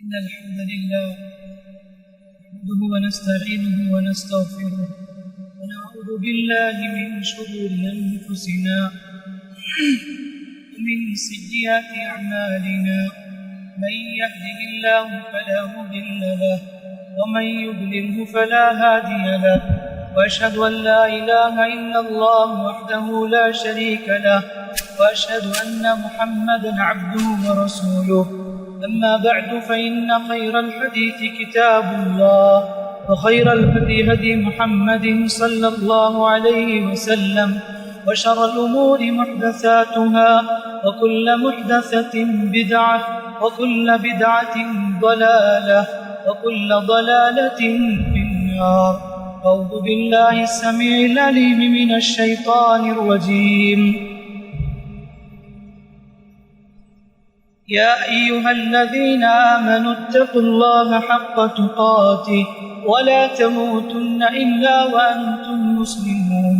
إن الحمد لله نحمده ونستعينه ونستغفره ونعوذ بالله من شرور أنفسنا ومن سيئات أعمالنا من يهده الله فلا مضل له ومن يضلله فلا هادي له وأشهد أن لا إله إلا الله وحده لا شريك له وأشهد أن محمدا عبده ورسوله أما بعد فإن خير الحديث كتاب الله وخير الهدي هدي محمد صلى الله عليه وسلم وشر الأمور محدثاتها وكل محدثة بدعة وكل بدعة ضلالة وكل ضلالة في النار. أعوذ بالله السميع العليم من الشيطان الرجيم. يا أيها الذين آمنوا اتقوا الله حق تقاته ولا تموتن إلا وأنتم مسلمون.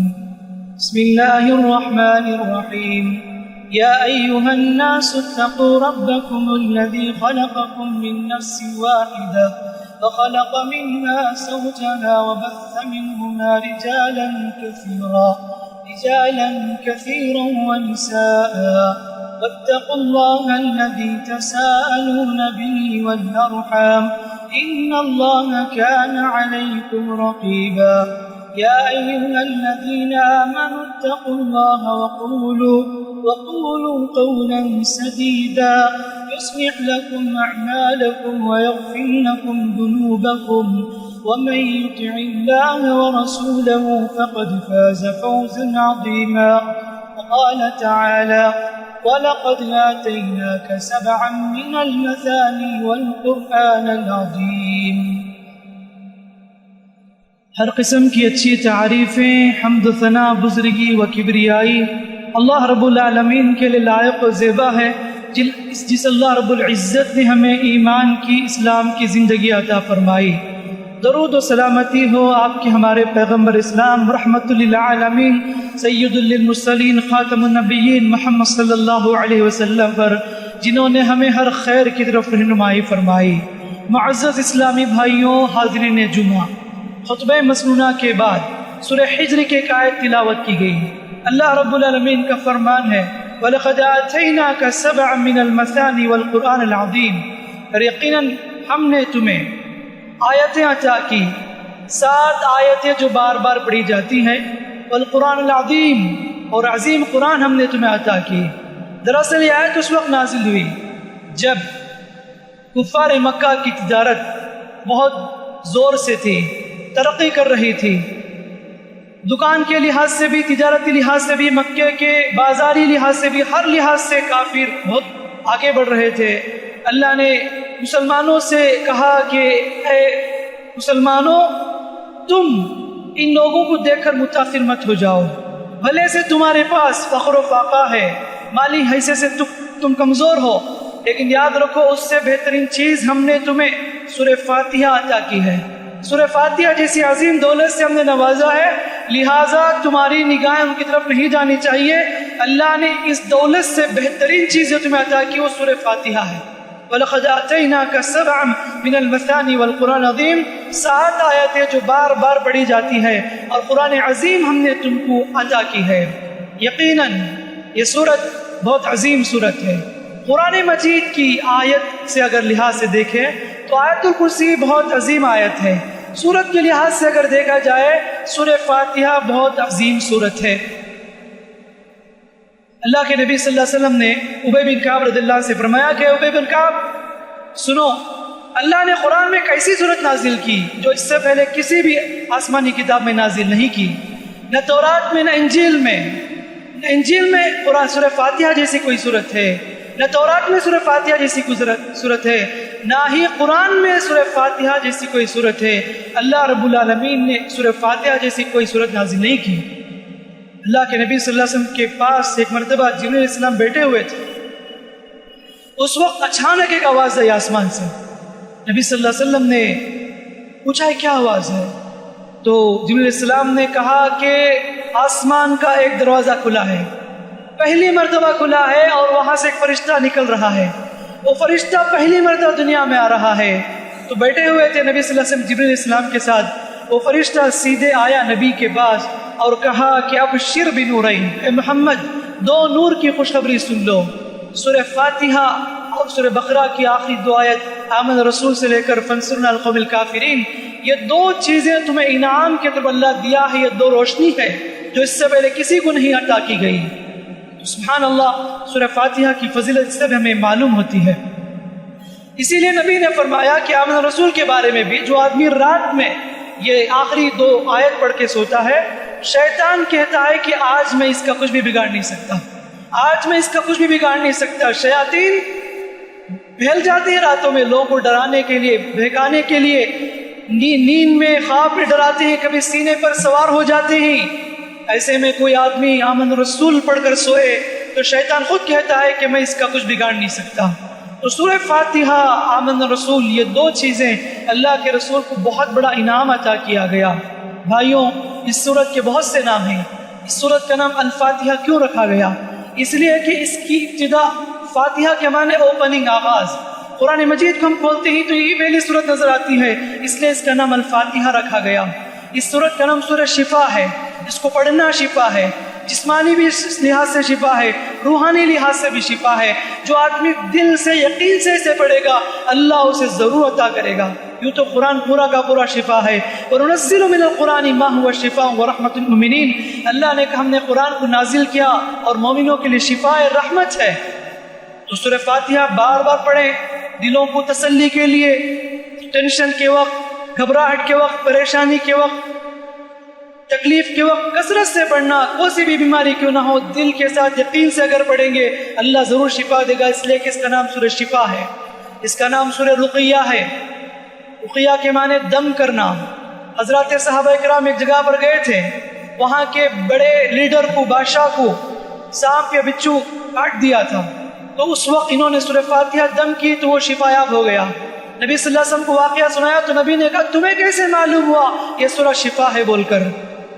بسم الله الرحمن الرحيم. يا أيها الناس اتقوا ربكم الذي خلقكم من نفس واحدة وخلق منها زوجها وبث منهما رجالا كثيرا ونساء واتقوا الله الذي تساءلون به والأرحام إن الله كان عليكم رقيبا. يا أيها الذين آمنوا اتقوا الله وقولوا قولا سديدا يصلح لكم أعمالكم ويغفر لكم ذنوبكم ومن يطع الله ورسوله فقد فاز فوزا عظيما. وقال تعالى وَلَقَدْ آتَيْنَاكَ سَبْعًا مِنَ الْمَثَانِي وَالْقُرْآنَ الْعَظِيمِ. ہر قسم کی اچھی تعریفیں، حمد و ثنا، بزرگی و کبریائی اللہ رب العالمین کے لیے لائق و زیبا ہے، جس اللہ رب العزت نے ہمیں ایمان کی، اسلام کی زندگی عطا فرمائی. درود و سلامتی ہو آپ کے ہمارے پیغمبر اسلام رحمت للعالمین سید للمرسلین خاتم النبیین محمد صلی اللہ علیہ وسلم پر، جنہوں نے ہمیں ہر خیر کی طرف رہنمائی فرمائی. معزز اسلامی بھائیوں، حاضرین جمعہ، خطبہ مسنونہ کے بعد سورہ حجر کی ایک آیت تلاوت کی گئی. اللہ رب العالمین کا فرمان ہے وَلَقَدْ آتَيْنَاكَ سَبْعًا مِنَ الْمَثَانِي وَالْقُرْآنِ الْعَظِيمِ. اور یقیناً ہم نے تمہیں آیتیں عطا کی، 7 آیتیں جو بار بار پڑھی جاتی ہیں، والقرآن العظیم، اور عظیم قرآن ہم نے تمہیں عطا کی. دراصل یہ آیت اس وقت نازل ہوئی جب کفار مکہ کی تجارت بہت زور سے تھی، ترقی کر رہی تھی. دکان کے لحاظ سے بھی، تجارتی لحاظ سے بھی، مکے کے بازاری لحاظ سے بھی، ہر لحاظ سے کافر بہت آگے بڑھ رہے تھے. اللہ نے مسلمانوں سے کہا کہ اے مسلمانوں، تم ان لوگوں کو دیکھ کر متاثر مت ہو جاؤ. بھلے سے تمہارے پاس فخر و فاقہ ہے، مالی حیثیت سے تم کمزور ہو، لیکن یاد رکھو اس سے بہترین چیز ہم نے تمہیں سورہ فاتحہ عطا کی ہے. سورہ فاتحہ جیسی عظیم دولت سے ہم نے نوازا ہے، لہٰذا تمہاری نگاہیں ان کی طرف نہیں جانی چاہیے. اللہ نے اس دولت سے بہترین چیز جو تمہیں عطا کی وہ سورہ فاتحہ ہے. وَلَقَدْ آتَيْنَاكَ سَبْعًا مِنَ الْمَثَانِي وَالْقُرْآنِ الْعَظِيمِ. 7 آیتیں جو بار بار پڑھی جاتی ہے، اور قرآن عظیم ہم نے تم کو عطا کی ہے. یقیناً یہ سورت بہت عظیم سورت ہے. قرآن مجید کی آیت سے اگر لحاظ سے دیکھیں تو آیت الکرسی بہت عظیم آیت ہے. سورت کے لحاظ سے اگر دیکھا جائے سورہ فاتحہ بہت عظیم سورت ہے. اللہ کے نبی صلی اللہ علیہ وسلم نے ابی بن کعب رضی اللہ عنہ سے فرمایا کہ ابی بن کعب سنو، اللہ نے قرآن میں ایک ایسی صورت نازل کی جو اس سے پہلے کسی بھی آسمانی کتاب میں نازل نہیں کی، نہ تورات میں نہ انجیل میں. انجیل میں قرآن سورہ فاتحہ جیسی کوئی صورت ہے، نہ تورات میں سورہ فاتحہ جیسی کوئی صورت ہے، نہ ہی قرآن میں سورہ فاتحہ جیسی کوئی صورت ہے. اللہ رب العالمین نے سورہ فاتحہ جیسی کوئی صورت نازل نہیں کی. اللہ کے نبی صلی اللہ علیہ وسلم کے پاس ایک مرتبہ جبرائیل علیہ السلام بیٹھے ہوئے تھے. اس وقت اچانک ایک آواز آئی آسمان سے. نبی صلی اللہ علیہ وسلم نے پوچھا کیا آواز ہے؟ تو جبرائیل علیہ السلام نے کہا کہ آسمان کا ایک دروازہ کھلا ہے، پہلی مرتبہ کھلا ہے اور وہاں سے ایک فرشتہ نکل رہا ہے. وہ فرشتہ پہلی مرتبہ دنیا میں آ رہا ہے، تو بیٹھے ہوئے تھے نبی صلی اللہ علیہ وسلم جبریل علیہ السلام کے ساتھ، وہ فرشتہ سیدھے آیا نبی کے پاس اور کہا کہ ابشر بنورین، اے محمد دو نور کی خوشخبری سن لو۔ سورہ فاتحہ اور سورہ بقرہ کی آخری دو آیت آمن رسول سے لے کر فانصرنا القوم الکافرین، یہ دو چیزیں تمہیں انعام کے طور پر اللہ دیا ہے، یہ دو روشنی ہے جو اس سے پہلے کسی کو نہیں عطا کی گئی۔ سبحان اللہ، سورہ فاتحہ کی فضیلت اس سے بھی ہمیں معلوم ہوتی ہے۔ اسی لیے نبی نے فرمایا کہ آمن رسول کے بارے میں بھی، جو آدمی رات میں یہ آخری دو آیت پڑھ کے سوتا ہے، شیطان کہتا ہے کہ آج میں اس کا کچھ بھی بگاڑ نہیں سکتا، آج میں اس کا کچھ بھی بگاڑ نہیں سکتا۔ شیاطین پھیل جاتے ہیں راتوں میں لوگوں کو ڈرانے کے لیے، بہکانے کے لیے، نیند میں خواب میں ڈراتے ہیں، کبھی سینے پر سوار ہو جاتے ہیں۔ ایسے میں کوئی آدمی آمن رسول پڑھ کر سوئے تو شیطان خود کہتا ہے کہ میں اس کا کچھ بگاڑ نہیں سکتا۔ تو سورہ فاتحہ، آمن رسول، یہ دو چیزیں اللہ کے رسول کو بہت بڑا انعام عطا کیا گیا۔ بھائیوں، اس سورت کے بہت سے نام ہیں۔ اس سورت کا نام الفاتحہ کیوں رکھا گیا؟ اس لیے کہ اس کی ابتدا فاتحہ کے معنی اوپننگ، آغاز۔ قرآن مجید کو ہم کھولتے ہی تو یہ پہلی سورت نظر آتی ہے، اس لیے اس کا نام الفاتحہ رکھا گیا۔ اس سورت کا نام سورہ شفا ہے، اس کو پڑھنا شفا ہے، جسمانی بھی اس لحاظ سے شفا ہے، روحانی لحاظ سے بھی شفا ہے۔ جو آدمی دل سے یقین سے اسے پڑھے گا اللہ اسے ضرور عطا کرے گا۔ یوں تو قرآن پورا کا پورا شفا ہے، وَنُنَزِّلُ مِنَ الْقُرْآنِ مَا هُوَ شِفَاءٌ وَرَحْمَةٌ لِلْمُؤْمِنِينَ۔ اللہ نے کہا ہم نے قرآن کو نازل کیا اور مومنوں کے لیے شفا ہے، رحمت ہے۔ تو سورہ فاتحہ بار بار پڑھیں، دلوں کو تسلی کے لیے، ٹینشن کے وقت، گھبراہٹ کے وقت، پریشانی کے وقت، تکلیف کے وقت کثرت سے پڑھنا، کوئی سی بھی بیماری کیوں نہ ہو، دل کے ساتھ یقین سے اگر پڑھیں گے اللہ ضرور شفا دے گا۔ اس لیے کہ اس کا نام سورہ شفا ہے۔ اس کا نام سورہ رقیہ ہے۔ رقیہ کے معنی دم کرنا۔ حضرات صحابہ اکرام ایک جگہ پر گئے تھے، وہاں کے بڑے لیڈر کو، بادشاہ کو سانپ یا بچھو کاٹ دیا تھا، تو اس وقت انہوں نے سورہ فاتحہ دم کی تو وہ شفا یاب ہو گیا۔ نبی صلی اللہ علیہ وسلم کو واقعہ سنایا تو نبی نے کہا تمہیں کیسے معلوم ہوا یہ سورہ شفا ہے بول کر؟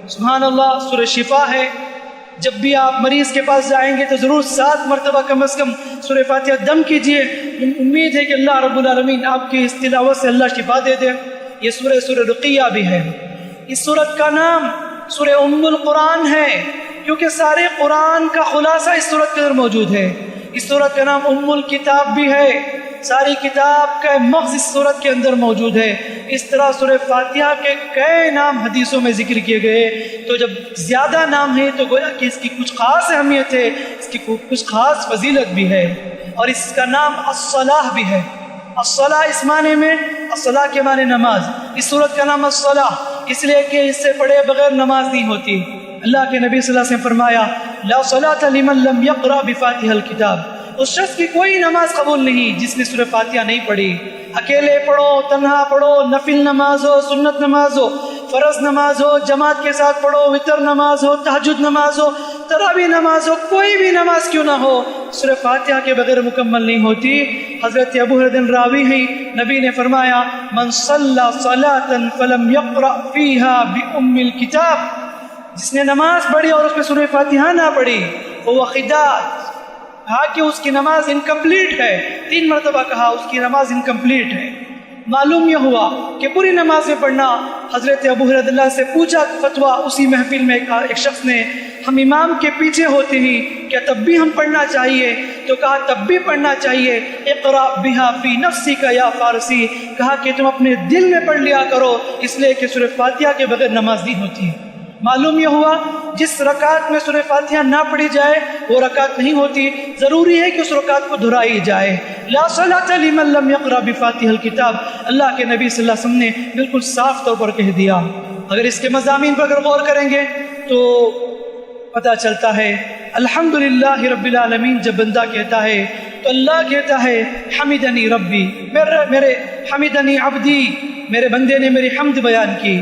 سبحان اللہ، سورہ شفا ہے۔ جب بھی آپ مریض کے پاس جائیں گے تو ضرور 7 مرتبہ کم از کم سورہ فاتحہ دم کیجئے، امید ہے کہ اللہ رب العالمین آپ کی اس تلاوت سے اللہ شفا دے دے۔ یہ سورہ رقیہ بھی ہے۔ اس سورت کا نام سورہ ام القرآن ہے، کیونکہ سارے قرآن کا خلاصہ اس سورت کے اندر موجود ہے۔ اس سورت کا نام ام الکتاب بھی ہے، ساری کتاب کا مغز اس سورت کے اندر موجود ہے۔ اس طرح سورہ فاتحہ کے کئی نام حدیثوں میں ذکر کیے گئے، تو جب زیادہ نام ہیں تو گویا کہ اس کی کچھ خاص اہمیت ہے، اس کی کچھ خاص فضیلت بھی ہے۔ اور اس کا نام الصلاح بھی ہے۔ الصلاح اس معنی میں، الصلاح کے معنی نماز، اس سورت کا نام الصلاح اس لیے کہ اس سے پڑھے بغیر نماز نہیں ہوتی۔ اللہ کے نبی صلی اللہ علیہ وسلم نے فرمایا لا صلاۃ لمن لم یقرأ بفاتحہ الکتاب، اس شخص کی کوئی نماز قبول نہیں جس نے سورہ فاتحہ نہیں پڑھی۔ اکیلے پڑھو، تنہا پڑھو، نفل نماز ہو، سنت نماز ہو، فرض نماز ہو، جماعت کے ساتھ پڑھو، وتر نماز ہو، تہجد نماز ہو، تراویح نماز ہو، کوئی بھی نماز کیوں نہ ہو، سورہ فاتحہ کے بغیر مکمل نہیں ہوتی۔ حضرت ابو ہریرہ راوی ہیں، نبی نے فرمایا من صلی صلاۃ فلم یقرأ فیہا بأم الکتاب، جس نے نماز پڑھی اور اس میں سورہ فاتحہ نہ پڑھی وہ خداع، کہا کہ اس کی نماز انکمپلیٹ ہے۔ 3 مرتبہ کہا اس کی نماز انکمپلیٹ ہے۔ معلوم یہ ہوا کہ پوری نماز میں پڑھنا، حضرت ابو ہریرہ رضی اللہ عنہ سے پوچھا فتویٰ اسی محفل میں ایک شخص نے، ہم امام کے پیچھے ہوتے ہی کیا تب بھی ہم پڑھنا چاہیے؟ تو کہا تب بھی پڑھنا چاہیے۔ اقرأ بہا فی نفسک یا فارسی، کہا کہ تم اپنے دل میں پڑھ لیا کرو، اس لیے کہ سورہ فاتحہ کے بغیر نماز نہیں ہوتی۔ معلوم یہ ہوا جس رکعت میں سورہ فاتحہ نہ پڑھی جائے وہ رکعت نہیں ہوتی، ضروری ہے کہ اس رکعت کو دہرائی جائے۔ لا صلاۃ لمن لم یقرأ بفاتحہ الکتاب، اللہ کے نبی صلی اللہ علیہ وسلم نے بالکل صاف طور پر کہہ دیا۔ اگر اس کے مضامین پر اگر غور کریں گے تو پتہ چلتا ہے الحمدللہ رب العالمین جب بندہ کہتا ہے تو اللہ کہتا ہے حمدنی ربی، میرے حمدنی عبدی، میرے بندے نے میری حمد بیان کی۔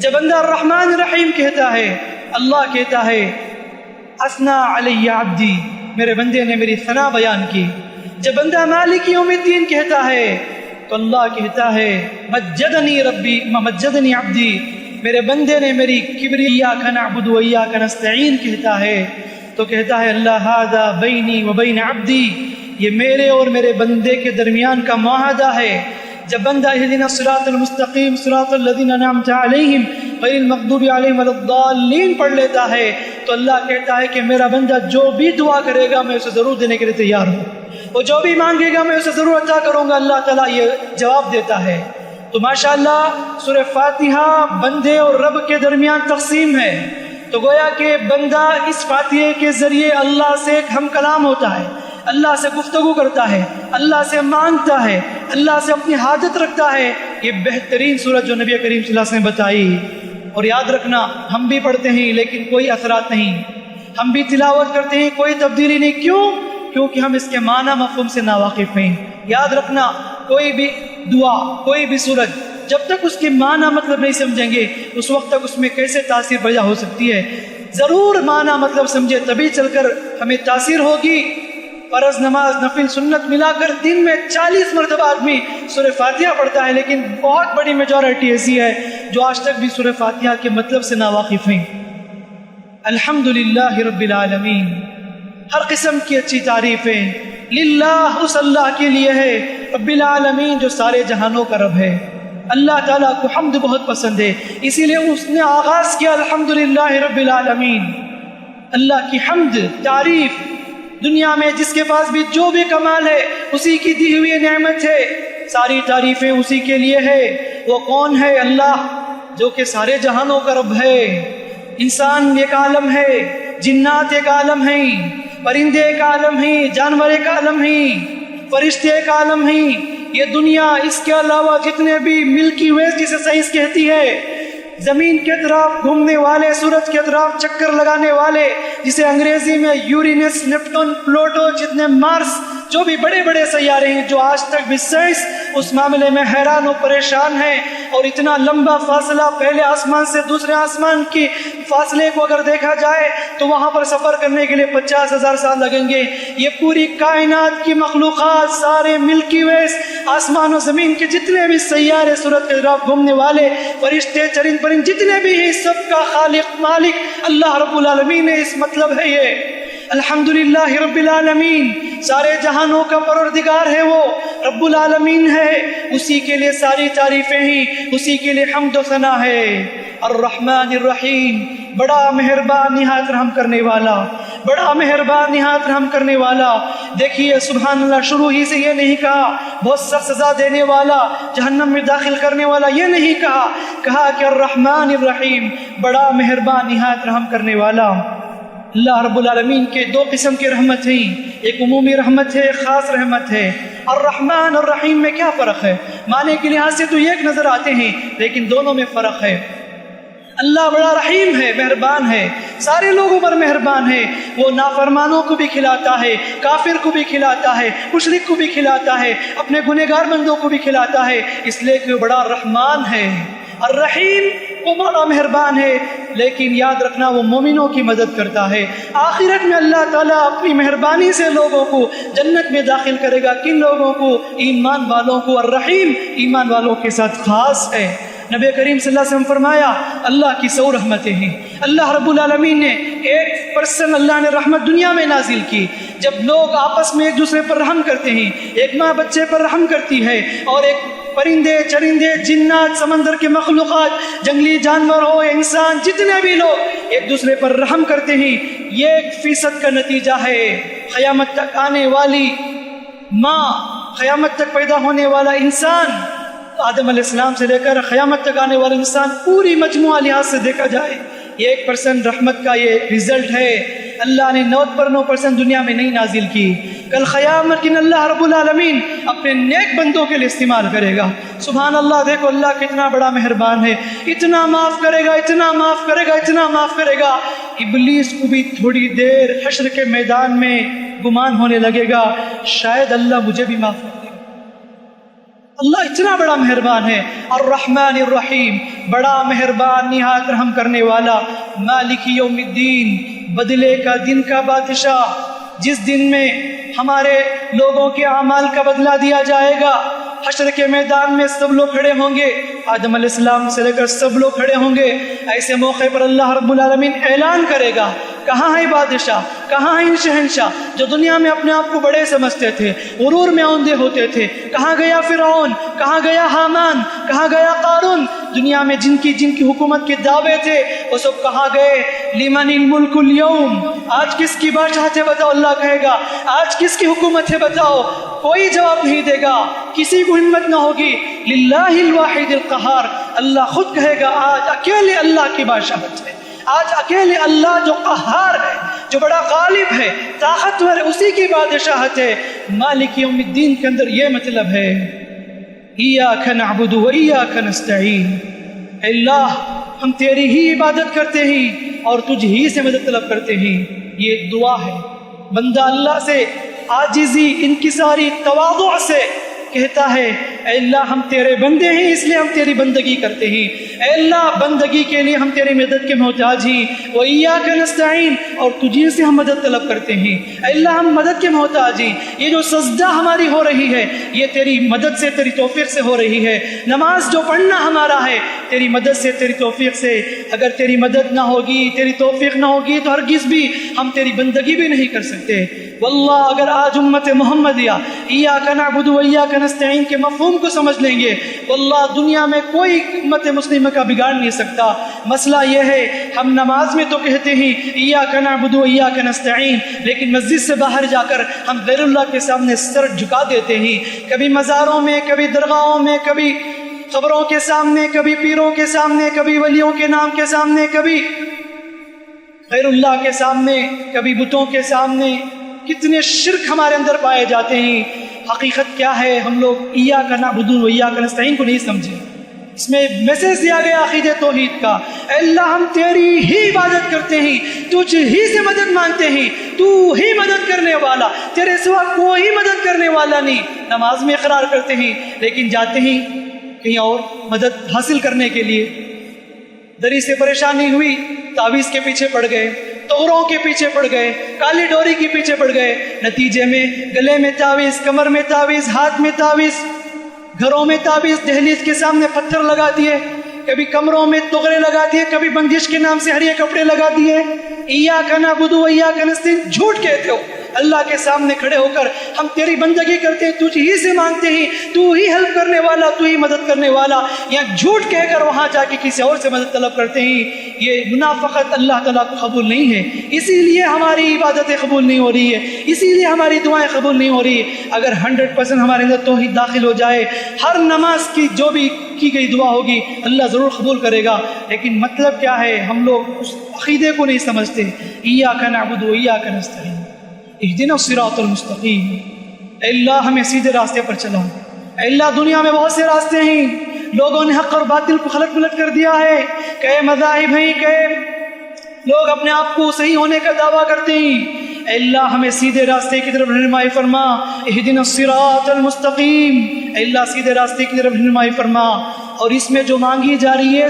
جب بندہ الرحمن الرحیم کہتا ہے اللہ کہتا ہے اثنا علی عبدی، میرے بندے نے میری ثنا بیان کی۔ جب بندہ مالک یوم الدین کہتا ہے تو اللہ کہتا ہے مجدنی ربی مجدنی عبدی، میرے بندے نے میری کبری ایاک نعبد و ایاک نستعین کہتا ہے تو کہتا ہے اللہ ھذا بینی و بین عبدی، یہ میرے اور میرے بندے کے درمیان کا معاہدہ ہے۔ جب بندہ اہدنا الصراط المستقیم صراط الذین انعمت علیہم غیر المغضوب علیہم ولا الضالین پڑھ لیتا ہے تو اللہ کہتا ہے کہ میرا بندہ جو بھی دعا کرے گا میں اسے ضرور دینے کے لیے تیار ہوں، وہ جو بھی مانگے گا میں اسے ضرور عطا کروں گا۔ اللہ تعالیٰ یہ جواب دیتا ہے۔ تو ماشاءاللہ سورہ فاتحہ بندے اور رب کے درمیان تقسیم ہے، تو گویا کہ بندہ اس فاتحے کے ذریعے اللہ سے ایک ہم کلام ہوتا ہے، اللہ سے گفتگو کرتا ہے، اللہ سے مانگتا ہے، اللہ سے اپنی حاجت رکھتا ہے۔ یہ بہترین سورت جو نبی کریم صلی اللہ علیہ وسلم نے بتائی۔ اور یاد رکھنا ہم بھی پڑھتے ہیں لیکن کوئی اثرات نہیں، ہم بھی تلاوت کرتے ہیں کوئی تبدیلی نہیں۔ کیوں؟ کیونکہ ہم اس کے معنی مفہوم سے ناواقف ہیں۔ یاد رکھنا کوئی بھی دعا، کوئی بھی سورت جب تک اس کے معنی مطلب نہیں سمجھیں گے اس وقت تک اس میں کیسے تاثیر پیدا ہو سکتی ہے۔ ضرور معنی مطلب سمجھے تبھی چل کر ہمیں تاثیر ہوگی۔ فرض نماز نفل سنت ملا کر دن میں 40 مرتبہ آدمی سورہ فاتحہ پڑھتا ہے، لیکن بہت بڑی میجورٹی ایسی ہے جو آج تک بھی سورہ فاتحہ کے مطلب سے ناواقف ہیں۔ الحمدللہ رب العالمین، ہر قسم کی اچھی تعریفیں للہ، اس اللہ کے لیے ہے، رب العالمین جو سارے جہانوں کا رب ہے۔ اللہ تعالیٰ کو حمد بہت پسند ہے، اسی لیے اس نے آغاز کیا الحمدللہ رب العالمین۔ اللہ کی حمد تعریف، دنیا میں جس کے پاس بھی جو بھی کمال ہے اسی کی دی ہوئی نعمت ہے، ساری تعریفیں اسی کے لیے ہے۔ وہ کون ہے؟ اللہ جو کہ سارے جہانوں کا رب ہے۔ انسان ایک عالم ہے، جنات ایک عالم ہیں، پرندے ایک عالم ہیں، جانور ایک عالم ہیں، فرشتے ایک عالم ہیں۔ یہ دنیا، اس کے علاوہ جتنے بھی ملکی ویز جسے سائنس کہتی ہے، زمین کے اطراف گھومنے والے، سورج کے اطراف چکر لگانے والے جسے انگریزی میں یورینس، نیپٹون، پلوٹو، جتنے مارس، جو بھی بڑے بڑے سیارے ہیں جو آج تک بھی سائنس اس معاملے میں حیران و پریشان ہے۔ اور اتنا لمبا فاصلہ پہلے آسمان سے دوسرے آسمان کی فاصلے کو اگر دیکھا جائے تو وہاں پر سفر کرنے کے لیے 50,000 سال لگیں گے۔ یہ پوری کائنات کی مخلوقات، سارے ملکی ویز، آسمان و زمین کے جتنے بھی سیارے، سورج کے اطراف گھومنے والے فرشتے، چرند پرند جتنے بھی ہیں، سب کا خالق مالک اللہ رب العالمین ہے۔ اس مطلب ہے یہ الحمدللہ رب العالمین، سارے جہانوں کا پروردگار ہے، وہ رب العالمین ہے، اسی کے لیے ساری تعریفیں ہیں، اسی کے لیے حمد و ثنا ہے۔ الرحمن الرحیم، بڑا مہربان نہایت رحم کرنے والا، بڑا مہربان نہایت رحم کرنے والا۔ دیکھیے سبحان اللہ، شروع ہی سے یہ نہیں کہا بہت سخت سزا دینے والا، جہنم میں داخل کرنے والا، یہ نہیں کہا کہ الرحمن الرحیم، بڑا مہربان نہایت رحم کرنے والا۔ اللہ رب العالمین کے دو قسم کی رحمت ہیں، ایک عمومی رحمت ہے، ایک خاص رحمت ہے۔ الرحمن اور الرحیم میں کیا فرق ہے؟ معنی کے لحاظ سے تو ایک نظر آتے ہیں لیکن دونوں میں فرق ہے۔ اللہ بڑا رحیم ہے، مہربان ہے، سارے لوگوں پر مہربان ہے۔ وہ نافرمانوں کو بھی کھلاتا ہے، کافر کو بھی کھلاتا ہے، مشرک کو بھی کھلاتا ہے، اپنے گنہگار بندوں کو بھی کھلاتا ہے، اس لیے کہ وہ بڑا رحمان ہے۔ الرحیم وہ بڑا مہربان ہے، لیکن یاد رکھنا وہ مومنوں کی مدد کرتا ہے۔ آخرت میں اللہ تعالیٰ اپنی مہربانی سے لوگوں کو جنت میں داخل کرے گا۔ کن لوگوں کو؟ ایمان والوں کو۔ الرحیم ایمان والوں کے ساتھ خاص ہے۔ نبی کریم صلی اللہ علیہ وسلم فرمایا اللہ کی 100 رحمتیں ہیں۔ اللہ رب العالمین نے 1% اللہ نے رحمت دنیا میں نازل کی۔ جب لوگ آپس میں ایک دوسرے پر رحم کرتے ہیں، ایک ماں بچے پر رحم کرتی ہے، اور ایک پرندے، چرندے، جنات، سمندر کے مخلوقات، جنگلی جانور ہو، انسان، جتنے بھی لوگ ایک دوسرے پر رحم کرتے ہیں، یہ 1% کا نتیجہ ہے۔ قیامت تک آنے والی ماں، قیامت تک پیدا ہونے والا انسان، آدم علیہ السلام سے لے کر قیامت تک آنے والا انسان، پوری مجموعہ لحاظ سے دیکھا جائے یہ 1% رحمت کا یہ رزلٹ ہے۔ اللہ نے 9% دنیا میں نہیں نازل کی۔ کل قیامت دن اللہ رب العالمین اپنے نیک بندوں کے لیے استعمال کرے گا۔ سبحان اللہ، دیکھو اللہ کتنا بڑا مہربان ہے، اتنا معاف کرے گا، اتنا معاف کرے گا، اتنا معاف کرے گا۔ ابلیس کو بھی تھوڑی دیر حشر کے میدان میں گمان ہونے لگے گا شاید اللہ مجھے بھی معاف کر دے۔ اللہ اتنا بڑا مہربان ہے۔ الرحمن الرحیم، بڑا مہربان نہایت رحم کرنے والا۔ مالک یوم الدین، بدلے کا دن کا بادشاہ، جس دن میں ہمارے لوگوں کے اعمال کا بدلہ دیا جائے گا۔ حشر کے میدان میں سب لوگ کھڑے ہوں گے، آدم علیہ السلام سے لے کر سب لوگ کھڑے ہوں گے۔ ایسے موقع پر اللہ رب العالمین اعلان کرے گا، کہاں ہے بادشاہ، کہاں ہے شہنشاہ جو دنیا میں اپنے آپ کو بڑے سمجھتے تھے، غرور میں اوندے ہوتے تھے؟ کہاں گیا فرعون، کہاں گیا حامان، کہاں گیا قارون؟ دنیا میں جن کی حکومت کے دعوے تھے وہ سب کہاں گئے؟ لمن الملک اليوم، آج کس کی بادشاہت ہے بتاؤ؟ اللہ کہے گا آج کس کی حکومت ہے بتاؤ؟ کوئی جواب نہیں دے گا، کسی کو ہمت نہ ہوگی۔ للہ الواحد القہار، اللہ خود کہے گا آج اکیلے اللہ کی بادشاہت ہے، آج اکیلے اللہ جو قہار ہے، جو بڑا غالب ہے، طاقتور ہے، اسی کی بادشاہت ہے۔ مالک یوم الدین کے اندر یہ مطلب ہے ایاک نعبد و ایاک نستعین، اللہ ہم تیری ہی عبادت کرتے ہیں اور تجھ ہی سے مدد طلب کرتے ہیں۔ یہ دعا ہے، بندہ اللہ سے عاجزی، انکساری، تواضع سے کہتا ہے اے اللہ ہم تیرے بندے ہیں اس لیے ہم تیری بندگی کرتے ہیں، اے اللہ بندگی کے لیے ہم تیری مدد کے محتاج ہیں، وَإِيَّاكَ نَسْتَعِينُ اور تجھی سے ہم مدد طلب کرتے ہیں، اے اللہ ہم مدد کے محتاج ہیں۔ یہ جو سجدہ ہماری ہو رہی ہے یہ تیری مدد سے، تیری توفیق سے ہو رہی ہے۔ نماز جو پڑھنا ہمارا ہے تیری مدد سے، تیری توفیق سے۔ اگر تیری مدد نہ ہوگی، تیری توفیق نہ ہوگی تو ہرگز بھی ہم تیری بندگی بھی نہیں کر سکتے۔ واللہ اگر آج امت محمدیہ ایاک نعبد و ایاک نستعین کے مفہوم کو سمجھ لیں گے، واللہ دنیا میں کوئی امت مسلمہ کا بگاڑ نہیں سکتا۔ مسئلہ یہ ہے ہم نماز میں تو کہتے ہیں ایاک نعبد و ایاک نستعین، لیکن مسجد سے باہر جا کر ہم غیر اللہ کے سامنے سر جھکا دیتے ہیں، کبھی مزاروں میں، کبھی درگاہوں میں، کبھی قبروں کے سامنے، کبھی پیروں کے سامنے، کبھی ولیوں کے نام کے سامنے، کبھی غیر اللہ کے سامنے، کبھی بتوں کے سامنے۔ کتنے شرک ہمارے اندر پائے جاتے ہیں۔ حقیقت کیا ہے؟ ہم لوگ ایاک نعبد و ایاک نستعین کو نہیں سمجھے۔ اس میں میسج دیا گیا عقیدہ توحید کا، اے اللہ ہم تیری ہی عبادت کرتے ہیں، تجھ ہی سے مدد مانگتے ہیں، تو ہی مدد کرنے والا، تیرے سوا کوئی مدد کرنے والا نہیں۔ نماز میں اقرار کرتے ہیں لیکن جاتے ہیں کہیں اور مدد حاصل کرنے کے لیے۔ دری سے پریشانی ہوئی، تعویذ کے پیچھے پڑ گئے، توغروں کے پیچھے پڑ گئے، کالی ڈوری کے پیچھے پڑ گئے، نتیجے میں گلے میں تعویذ، کمر میں تعویذ، ہاتھ میں تعویذ، گھروں میں تعویذ، دہلیز کے سامنے پتھر لگا دیے، کبھی کمروں میں تغرے لگا دیے، کبھی بندش کے نام سے ہریے کپڑے لگا دیے۔ ایاک نعبد و ایاک نستعین جھوٹ کہتے ہو، اللہ کے سامنے کھڑے ہو کر ہم تیری بندگی کرتے ہیں، تجھ ہی سے مانگتے ہیں، تو ہی ہیلپ کرنے والا، تو ہی مدد کرنے والا، یا جھوٹ کہہ کر وہاں جا کے کسی اور سے مدد طلب کرتے ہیں۔ یہ منافقت اللہ تعالیٰ کو قبول نہیں ہے، اسی لیے ہماری عبادتیں قبول نہیں ہو رہی ہے، اسی لیے ہماری دعائیں قبول نہیں ہو رہی ہے۔ اگر 100% ہمارے اندر توحید داخل ہو جائے، ہر نماز کی جو بھی کی گئی دعا ہوگی اللہ ضرور قبول کرے گا۔ لیکن مطلب کیا ہے؟ ہم لوگ اس عقیدے کو نہیں سمجھتے۔ ایاک نعبد و ایاک نستعین اہدنا الصراط المستقیم، اے اللہ ہمیں سیدھے راستے پر چلا۔ اے اللہ دنیا میں بہت سے راستے ہیں، لوگوں نے حق اور باطل کو خلط ملط کر دیا ہے، کئی مذاہب ہیں، کئی لوگ اپنے آپ کو صحیح ہونے کا دعویٰ کرتے ہیں۔ اے اللہ ہمیں سیدھے راستے کی طرف رہنمائی فرما، اہدنا الصراط المستقیم، اے اللہ سیدھے راستے کی طرف رہنمائی فرما۔ اور اس میں جو مانگی جا رہی ہے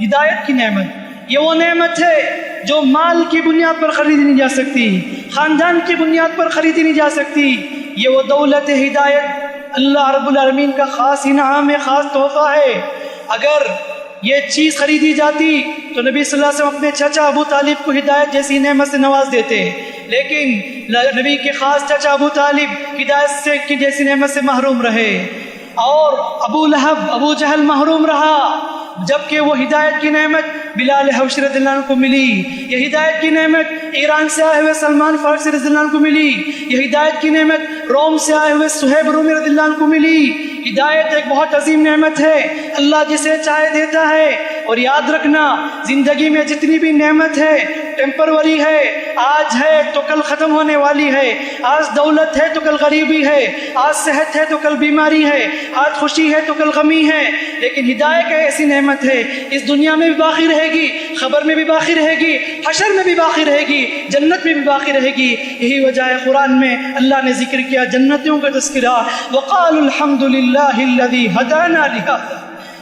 ہدایت کی نعمت، یہ وہ نعمت ہے جو مال کی بنیاد پر خریدی نہیں جا سکتی، خاندان کی بنیاد پر خریدی نہیں جا سکتی۔ یہ وہ دولت ہدایت اللہ رب العالمین کا خاص انعام ہے، خاص تحفہ ہے۔ اگر یہ چیز خریدی جاتی تو نبی صلی اللہ علیہ وسلم اپنے چچا ابو طالب کو ہدایت جیسی نعمت سے نواز دیتے، لیکن نبی کے خاص چچا ابو طالب ہدایت سے کی جیسی نعمت سے محروم رہے، اور ابو لہب، ابو جہل محروم رہا، جبکہ وہ ہدایت کی نعمت بلال حبشی رضی اللہ عنہ کو ملی۔ یہ ہدایت کی نعمت ایران سے آئے ہوئے سلمان فارسی رضی اللہ عنہ کو ملی۔ یہ ہدایت کی نعمت روم سے آئے ہوئے صہیب رومی رضی اللہ عنہ کو ملی۔ ہدایت ایک بہت عظیم نعمت ہے، اللہ جسے چاہے دیتا ہے۔ اور یاد رکھنا زندگی میں جتنی بھی نعمت ہے ٹیمپروری ہے، آج ہے تو کل ختم ہونے والی ہے، آج دولت ہے تو کل غریبی ہے، آج صحت ہے تو کل بیماری ہے، آج خوشی ہے تو کل غمی ہے، لیکن ہدایت ایک ایسی نعمت ہے اس دنیا میں بھی باقی رہے گی، خبر میں بھی باقی رہے گی، حشر میں بھی باقی رہے گی، جنت میں بھی باقی رہے گی۔ یہی وجہ ہے قرآن میں اللہ نے ذکر کیا جنتیوں کا تذکرہ، وقالوا الحمد للہ الذی ہدانا لہذا،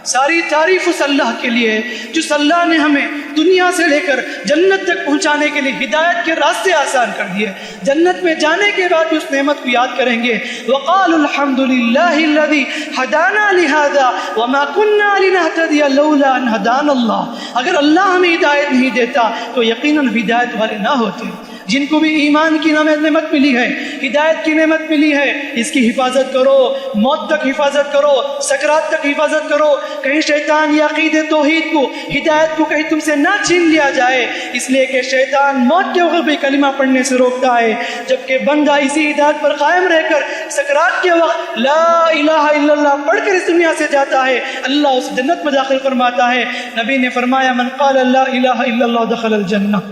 ساری تعریف اس اللہ کے لیے جس اللہ نے ہمیں دنیا سے لے کر جنت تک پہنچانے کے لیے ہدایت کے راستے آسان کر دیے. جنت میں جانے کے بعد بھی اس نعمت کو یاد کریں گے. وقالوا الحمد للہ الذی ہدانا لہذا وما كنا لنهتدی لولا ان ہدانا اللہ. اگر اللہ ہمیں ہدایت نہیں دیتا تو یقیناً ہدایت والے نہ ہوتے. جن کو بھی ایمان کی نعمت ملی ہے، ہدایت کی نعمت ملی ہے، اس کی حفاظت کرو، موت تک حفاظت کرو، سکرات تک حفاظت کرو. کہیں شیطان یہ عقیدے توحید کو، ہدایت کو کہیں تم سے نہ چھین لیا جائے، اس لیے کہ شیطان موت کے وقت بھی کلمہ پڑھنے سے روکتا ہے، جبکہ بندہ اسی ہدایت پر قائم رہ کر سکرات کے وقت لا الہ الا اللہ پڑھ کر اس دنیا سے جاتا ہے، اللہ اس جنت میں داخل فرماتا ہے. نبی نے فرمایا من قال لا الہ الا اللہ دخل الجنہ.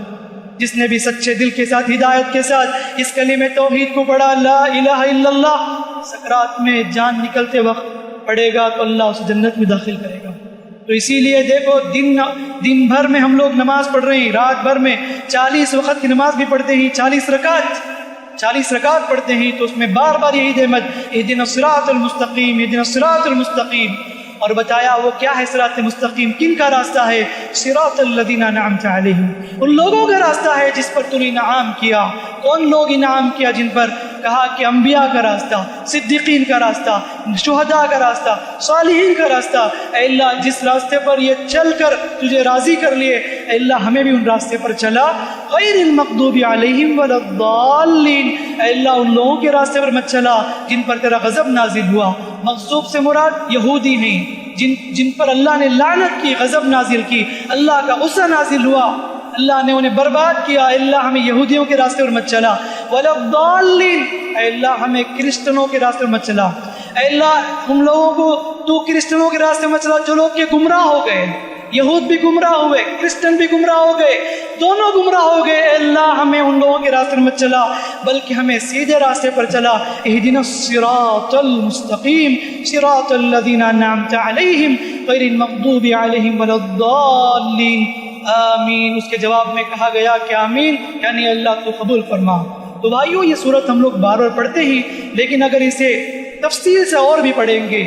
جس نے بھی سچے دل کے ساتھ ہدایت کے ساتھ اس کلمہ توحید کو پڑھا لا الہ الا اللہ، سکرات میں جان نکلتے وقت پڑھے گا تو اللہ اسے جنت میں داخل کرے گا. تو اسی لیے دیکھو دن بھر میں ہم لوگ نماز پڑھ رہے ہیں، رات بھر میں 40 وقت کی نماز بھی پڑھتے ہیں، 40 رکعت پڑھتے ہیں، تو اس میں بار بار یہی نعمت اہدنا الصراط المستقیم اہدنا الصراط المستقیم. اور بتایا وہ کیا ہے صراط مستقیم، کن کا راستہ ہے؟ صراط الذین انعمت علیہم، ان لوگوں کا راستہ ہے جس پر تو نے انعام کیا. کون لوگ انعام کیا؟ جن پر کہا کہ انبیاء کا راستہ، صدیقین کا راستہ، شہداء کا راستہ، صالحین کا راستہ. اے اللہ جس راستے پر یہ چل کر تجھے راضی کر لیے، اے اللہ ہمیں بھی ان راستے پر چلا. غیر المغضوب علیہم ولا الضالین، اے اللہ ان لوگوں کے راستے پر مت چلا جن پر تیرا غضب نازل ہوا. مغضوب سے مراد یہودی ہیں، جن پر اللہ نے لعنت کی، غضب نازل کی، اللہ کا غصہ نازل ہوا، اللہ نے انہیں برباد کیا. اے اللہ ہمیں یہودیوں کے راستے پر مت چلا. ولا الضالین، اے اللہ ہمیں کرسچنوں کے راستے پر مت چلا. اے اللہ ہم لوگوں کو تو کرسچنوں کے راستے پر مت چلا جو لوگ کے گمراہ ہو گئے. یہود بھی گمراہ ہوئے، کرسچن بھی گمراہ ہو گئے، دونوں گمراہ ہو گئے. اے اللہ ہمیں ان لوگوں کے راستے پر مت چلا بلکہ ہمیں سیدھے راستے پر چلا. اہدنا الصراط المستقیم صراط الذین انعمت علیہم غیر المغضوب علیہم ولا الضالین. آمین. اس کے جواب میں کہا گیا کہ آمین یعنی اللہ تو قبول فرما. تو بھائیو یہ صورت ہم لوگ بار بار پڑھتے ہی، لیکن اگر اسے تفصیل سے اور بھی پڑھیں گے،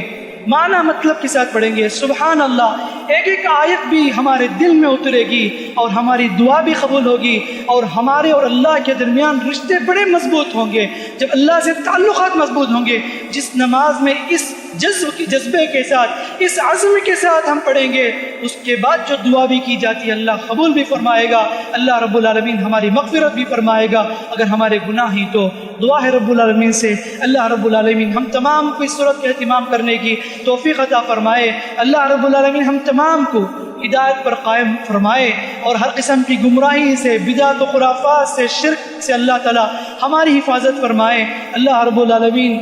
معنی مطلب کے ساتھ پڑھیں گے، سبحان اللہ، ایک ایک آیت بھی ہمارے دل میں اترے گی اور ہماری دعا بھی قبول ہوگی اور ہمارے اور اللہ کے درمیان رشتے بڑے مضبوط ہوں گے جب اللہ سے تعلقات مضبوط ہوں گے. جس نماز میں اس جذبے کے ساتھ، اس عزم کے ساتھ ہم پڑھیں گے، اس کے بعد جو دعا بھی کی جاتی ہے اللہ قبول بھی فرمائے گا. اللہ رب العالمین ہماری مغفرت بھی فرمائے گا اگر ہمارے گناہ ہی تو. دعا ہے رب العالمین سے اللہ رب العالمین ہم تمام کو اس صورت کا اہتمام کرنے کی توفیق عطا فرمائے. اللہ رب العالمین ہم تمام کو ہدایت پر قائم فرمائے اور ہر قسم کی گمراہی سے، بدعت و خرافات سے، شرک سے اللہ تعالی ہماری حفاظت فرمائے. اللہ رب العالمین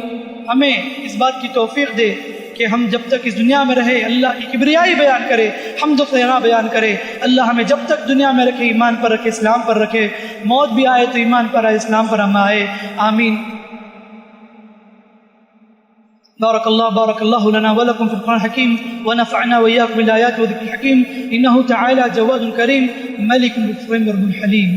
ہمیں اس بات کی توفیق دے کہ ہم جب تک اس دنیا میں رہے اللہ کی کبریائی بیان کرے، حمد و ثنا بیان کرے. اللہ ہمیں جب تک دنیا میں رکھے ایمان پر رکھے، اسلام پر رکھے. موت بھی آئے تو ایمان پر آئے، اسلام پر ہم آئے. آمین. بارك الله لنا ولكم في القرآن الحكيم ونفعنا وإياكم بالآيات والذكر الحكيم إنه تعالى جواد كريم ملك مكرم رب حليم.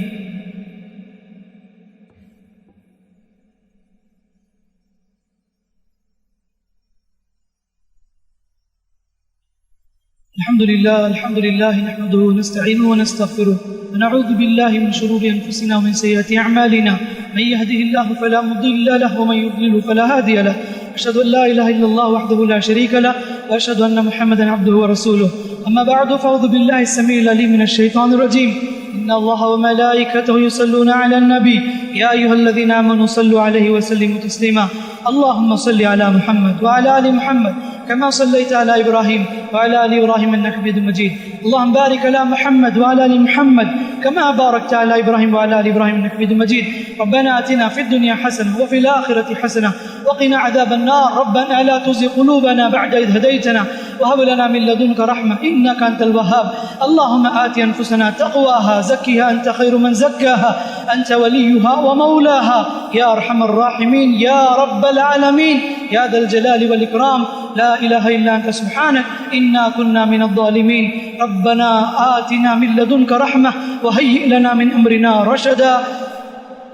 الحمد لله نحمده ونستعينه ونستغفره ونعوذ بالله من شرور أنفسنا ومن سيئات أعمالنا. من يهده الله فلا مضل له ومن يضلل فلا هادي له. أشهد أن لا إله إلا الله وحده لا شريك له وأشهد أن محمدا عبده ورسوله. أما بعد فأعوذ بالله السميع العليم من الشيطان الرجيم. إن الله وملائكته يصلون على النبي يا أيها الذين آمنوا صلوا عليه وسلموا تسليما. اللهم صل على محمد وعلى آل محمد كما صليت على إبراهيم وعلى آل إبراهيم إنك حميد مجيد. اللهم بارك على محمد وعلى آل محمد كما باركت على إبراهيم وعلى آل إبراهيم إنك حميد مجيد. ربنا آتنا في الدنيا حسنة وفي الآخرة حسنة وقنا عذاب النار. ربنا لا تزغ قلوبنا بعد إذ هديتنا وهب لنا من لدنك رحمة إنك أنت الوهاب. اللهم آت أنفسنا تقواها زكها أنت خير من زكاها أنت وليها ومولاها يا أرحم الراحمين يا رب العالمين يا ذا الجلال والإكرام. لا إله إلا أنت سبحانك إنا كنا من الظالمين. ربنا آتنا من لدنك رحمة وهيئ لنا من أمرنا رشدا.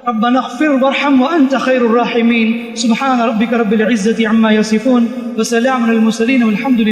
ربنا اغفر وارحم وأنت خير الراحمين. سبحان ربك رب العزة عما يصفون وسلام على المرسلين والحمد لله.